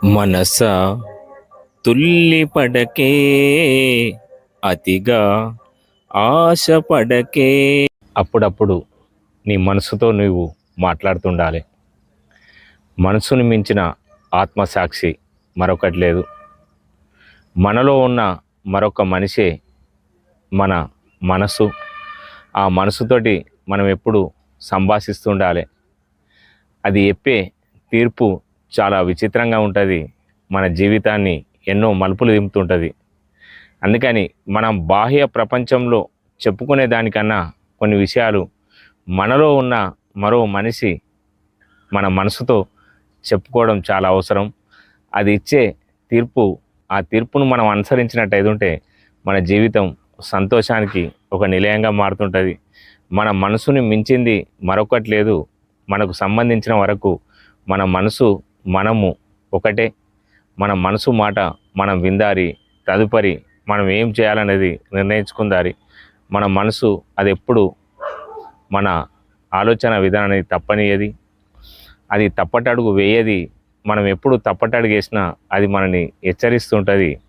మనసా తుల్లిపడకే అతిగా ఆశపడకే. అప్పుడప్పుడు నీ మనసుతో నువ్వు మాట్లాడుతుండాలి. మనసును మించిన ఆత్మసాక్షి మరొకటి లేదు. మనలో ఉన్న మరొక మనిషే మన మనసు. ఆ మనసుతోటి మనం ఎప్పుడు సంభాషిస్తుండాలి. అది చెప్పే తీర్పు చాలా విచిత్రంగా ఉంటుంది. మన జీవితాన్ని ఎన్నో మలుపులు దింపుతుంటుంది. అందుకని మనం బాహ్య ప్రపంచంలో చెప్పుకునే దానికన్నా కొన్ని విషయాలు మనలో ఉన్న మరో మనిషి మన మనసుతో చెప్పుకోవడం చాలా అవసరం. అది ఇచ్చే తీర్పు, ఆ తీర్పును మనం అనుసరించినట్టయితే ఉంటే మన జీవితం సంతోషానికి ఒక నిలయంగా మారుతుంటుంది. మన మనసుని మించింది మరొకటి లేదు. మనకు సంబంధించిన వరకు మన మనసు మనము ఒకటే. మన మనసు మాట మనం విందారి. తదుపరి మనం ఏం చేయాలనేది నిర్ణయించుకుందారి. మన మనసు అది ఎప్పుడు మన ఆలోచన విధానాన్ని తప్పనియది. అది తప్పటడుగు వేయది. మనం ఎప్పుడు తప్పటడుగు వేసినా అది మనని హెచ్చరిస్తుంటుంది.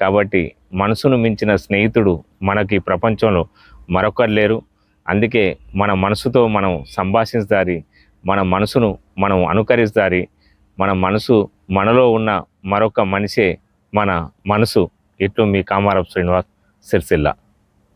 కాబట్టి మనసును మించిన స్నేహితుడు మనకి ప్రపంచంలో మరొకరు లేరు. అందుకే మన మనసుతో మనం సంభాషించాలి. మన మనసును మనం అనుకరిస్తారి. మన మనసు మనలో ఉన్న మరొక మనిషే మన మనసు. ఇట్లు మీ కామారపు శ్రీనివాస్, సిరిసిల్ల.